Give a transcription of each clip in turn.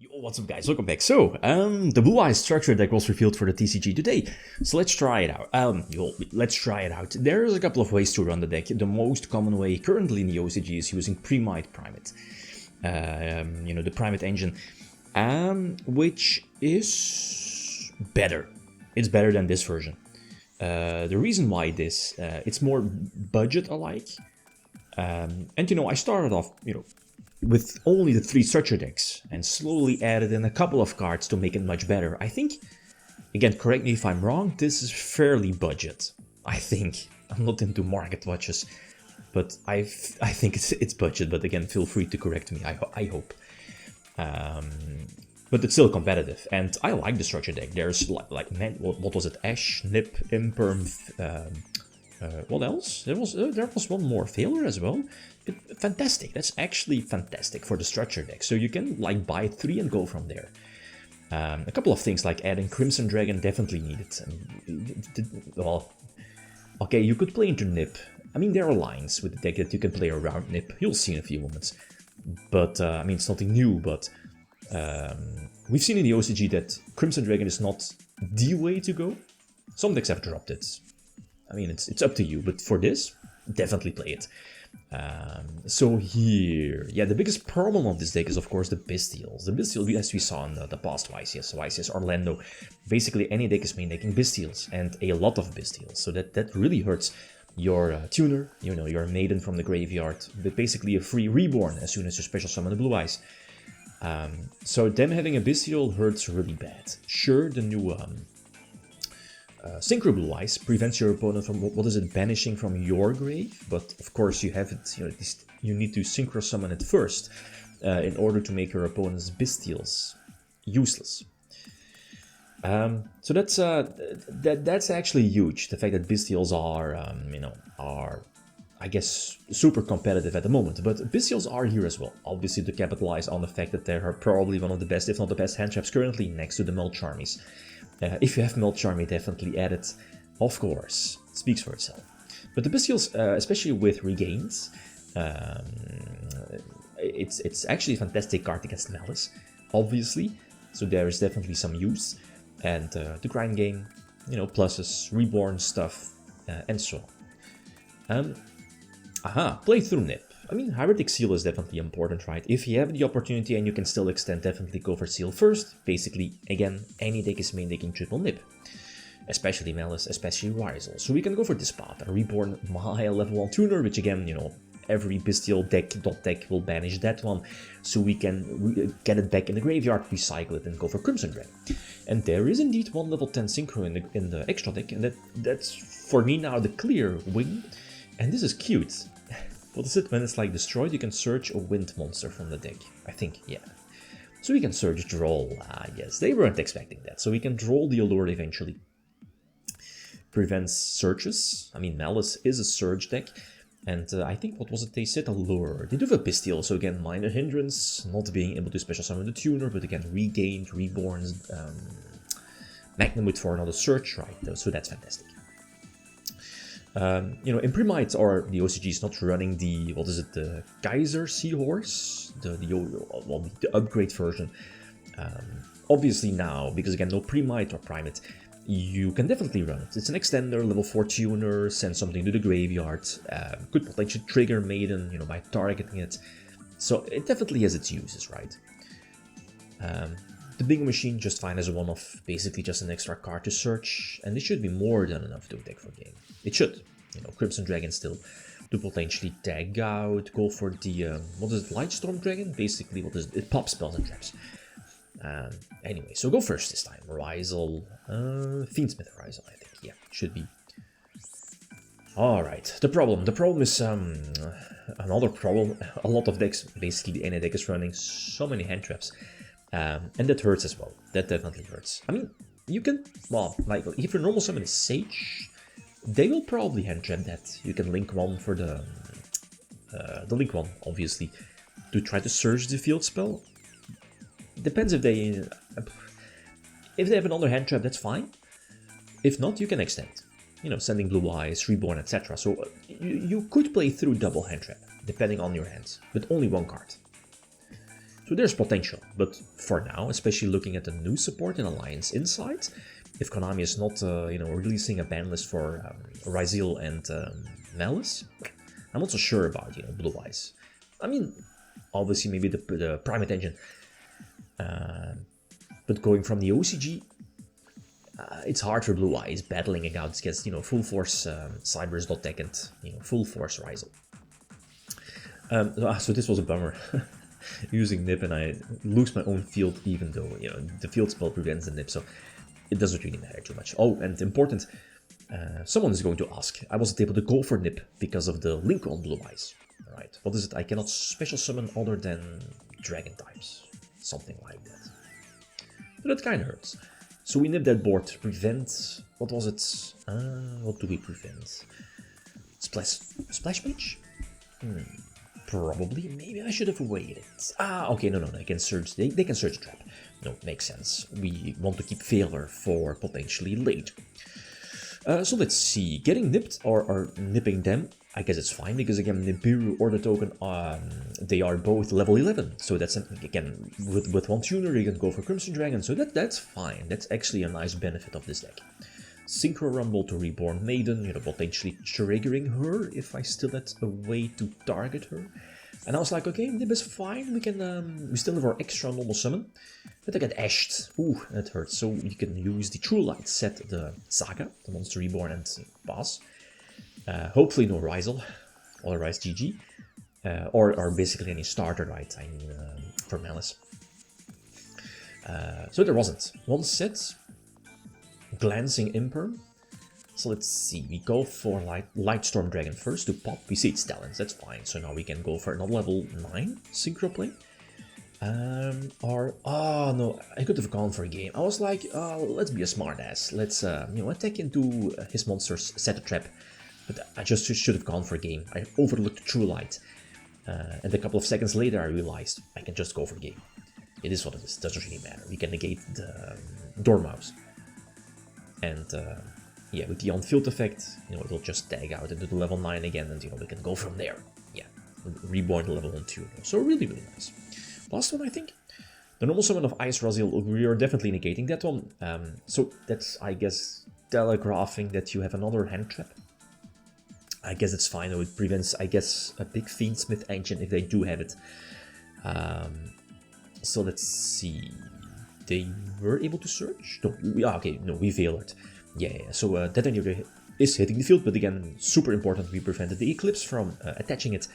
Yo, what's up guys, welcome back. So, the Blue Eyes structure deck was revealed for the TCG today, so let's try it out. Let's try it out. There's a couple of ways to run the deck. The most common way currently in the OCG is using Primite Primate. The Primate engine, which is better. It's better than this version. The reason why it's more budget-alike. And I started off, with only the 3 structure decks and slowly added in a couple of cards to make it much better. I think, again, correct me if I'm wrong, this is fairly budget. I think. I'm not into market watches, but I think it's budget, but again, feel free to correct me, I hope. But it's still competitive, and I like the structure deck. There's what was it? Ash, Nip, Imperm, what else? There was one more, Failure as well. Fantastic. That's actually fantastic for the structure deck. So you can buy 3 and go from there. A couple of things like adding Crimson Dragon definitely needed. Well, okay, you could play into Nip. I mean, there are lines with the deck that you can play around Nip. You'll see in a few moments. But it's nothing new. But we've seen in the OCG that Crimson Dragon is not the way to go. Some decks have dropped it. I mean, it's up to you, but for this, definitely play it. So here, the biggest problem of this deck is, of course, the Bystials. The Bystials, as we saw in the past YCS Orlando, basically any deck is main decking Bystials, and a lot of Bystials. So that really hurts your tuner, your maiden from the graveyard, but basically a free reborn as soon as you special summon the Blue Eyes. So them having a Bystial hurts really bad. Sure, the new Synchro Blue Eyes prevents your opponent from, banishing from your grave, but of course you have it, you need to Synchro summon it first in order to make your opponent's Bystials useless. So that's actually huge, the fact that Bystials are, I guess, super competitive at the moment, but Bystials are here as well, obviously to capitalize on the fact that they are probably one of the best, if not the best hand traps currently, next to the Melt Charmies. If you have Melt Charmy, definitely add it. Of course, it speaks for itself. But the Bystials, especially with Regains, it's actually a fantastic card against Maliss, obviously. So there is definitely some use. And the grind game, pluses, reborn stuff, and so on. Play through Nip. I mean, Heretic Seal is definitely important, right? If you have the opportunity and you can still extend, definitely go for Seal first. Basically, again, any deck is main decking triple Nip. Especially Maliss, especially Ryzeal. So we can go for this path. A Reborn Mahaya level 1 tuner, which again, every Bystial deck will banish that one. So we can get it back in the graveyard, recycle it, and go for Crimson Dragon. And there is indeed one level 10 Synchro in the extra deck, and that's for me now the clear win. And this is cute. What is it? When it's destroyed, you can search a wind monster from the deck. I think, yeah. So we can search Droll. Yes, they weren't expecting that. So we can Droll the Allure eventually. Prevents searches. I mean, Maliss is a surge deck. And I think, what was it they said? Allure. They do have a Bystial, so again, minor hindrance. Not being able to special summon the tuner, but again, regained, reborn. Magnum for another search, right? So that's fantastic. In Primite or the OCG is not running the, the Kaiser Seahorse, the upgrade version. Obviously now, because again, no Primite or Primate, you can definitely run it. It's an extender, level 4 tuner, send something to the graveyard, could potentially trigger Maiden, by targeting it. So it definitely has its uses, right? The Bingo Machine just fine as a one-off, basically just an extra card to search, and it should be more than enough to attack for game. It should. Crimson Dragon still to potentially tag out, go for the, Lightstorm Dragon? Basically, it pops spells and traps. Anyway, so go first this time. Ryzeal, Fiendsmith Ryzeal, I think, yeah, should be. Alright, the problem is, another problem, a lot of decks, basically any deck is running so many hand traps. And that hurts as well. That definitely hurts. I mean, you can, if your normal summon is Sage, they will probably hand trap that. You can link one for the link one, obviously, to try to surge the field spell. Depends if they have another hand trap, that's fine. If not, you can extend. Sending Blue Eyes, Reborn, etc. So you could play through double hand trap, depending on your hands, but only one card. So there's potential, but for now, especially looking at the new support in Alliance Insight, if Konami is not, releasing a ban list for Ryzeal and Maliss, I'm not so sure about, Blue Eyes. I mean, obviously maybe the Primate Engine, but going from the OCG, it's hard for Blue Eyes battling against, full force Cybers.tech and, full force Ryzeal. So this was a bummer. Using Nip, and I lose my own field, even though the field spell prevents the Nip, so it doesn't really matter too much. Oh, and important, someone is going to ask, I wasn't able to go for Nip because of the link on Blue Eyes. Right, what is it? I cannot special summon other than dragon types, something like that. But that kind of hurts. So we nip that board to prevent, what was it? What do we prevent? Splash Mage? Probably. Maybe I should have waited. Okay, no, they can search. They can search trap. No, makes sense. We want to keep failure for potentially later. So let's see. Getting nipped or nipping them, I guess it's fine because again, Nibiru or the token, they are both level 11. So that's again with one tuner you can go for Crimson Dragon. So that's fine. That's actually a nice benefit of this deck. Synchro Rumble to Reborn Maiden, potentially triggering her if I still had a way to target her. And I was like, okay, Nib is fine, we can, we still have our extra normal summon. But I get ashed, ooh, that hurts. So you can use the True Light, set the Saga, the Monster Reborn, and pass. Hopefully no Ryzeal, otherwise GG. Or basically any starter, right, I mean, for Maliss. So there wasn't. One set. Glancing Imperm. So let's see, we go for Lightstorm Dragon first to pop. We see its talents, that's fine. So now we can go for another level 9 Synchro Play. No, I could have gone for a game. I was like, let's be a smartass. Let's attack into his monsters, set a trap. But I just should have gone for a game. I overlooked True Light. And a couple of seconds later I realized I can just go for a game. It is what it is, doesn't really matter. We can negate the Dormouse. And yeah, with the on-field effect, it'll just tag out into the level 9 again, and we can go from there. Yeah, reborn the level 1 2. So really, really nice. Last one, I think. The normal summon of Ice Ryzeal, we are definitely negating that one. So that's, I guess, telegraphing that you have another hand trap. I guess it's fine, though it prevents, I guess, a big Fiendsmith engine if they do have it. So let's see. They were able to search? No, we failed. Yeah. So Devianart is hitting the field, but again, super important, we prevented the Eclipse from attaching it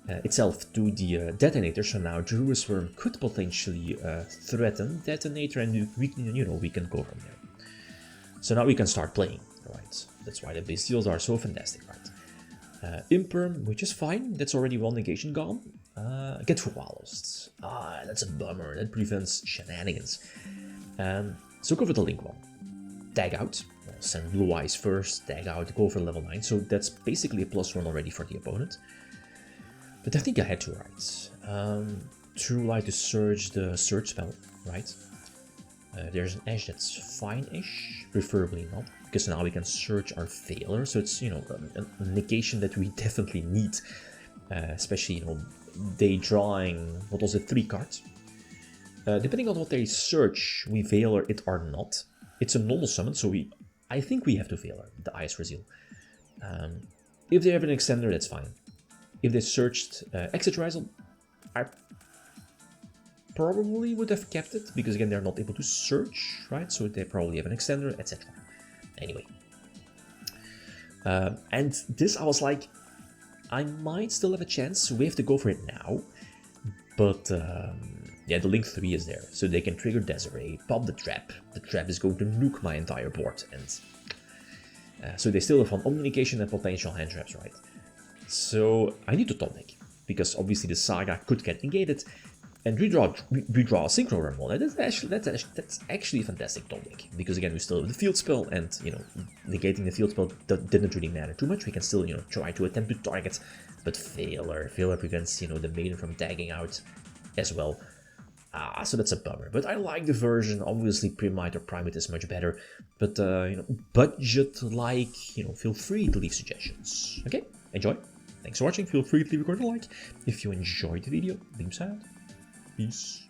itself to the detonator. So now Druid's Worm could potentially threaten Detonator, and we can go from there. So now we can start playing, right? That's why the Bystials are so fantastic, right? Imperm, which is fine. That's already one negation gone. Get Wallows. That's a bummer. That prevents shenanigans. So go for the link one. Tag out. Send Blue Eyes first. Tag out. Go for level 9. So that's basically a +1 already for the opponent. But I think I had to, right? True Light to surge the search spell, right? There's an Ash that's fine-ish. Preferably not. Because now we can search our failure. So it's, a negation that we definitely need. Especially, they drawing, what was it, 3 cards. Depending on what they search, we Veiler it or not. It's a normal summon, so I think we have to Veiler the Ice Ryzeal. If they have an extender, that's fine. If they searched Exit Ryzeal, I probably would have kept it, because again, they're not able to search, right? So they probably have an extender, etc. Anyway. And this, I was like, I might still have a chance. We have to go for it now. But, yeah, the Link 3 is there. So they can trigger Desiree, pop the trap. The trap is going to nuke my entire board. And so they still have one Omnication and potential hand traps, right? So I need to top deck. Because obviously the Saga could get negated. And redraw a Synchro Rumble. That's actually a fantastic top deck. Because again, we still have the field spell, and negating the field spell didn't really matter too much. We can still try to attempt to target, but Failure prevents the Maiden from tagging out as well. So that's a bummer. But I like the version. Obviously, Primate or Primate is much better. But budget-like, feel free to leave suggestions. Okay, enjoy. Thanks for watching. Feel free to leave a like if you enjoyed the video. Beams out. Peace.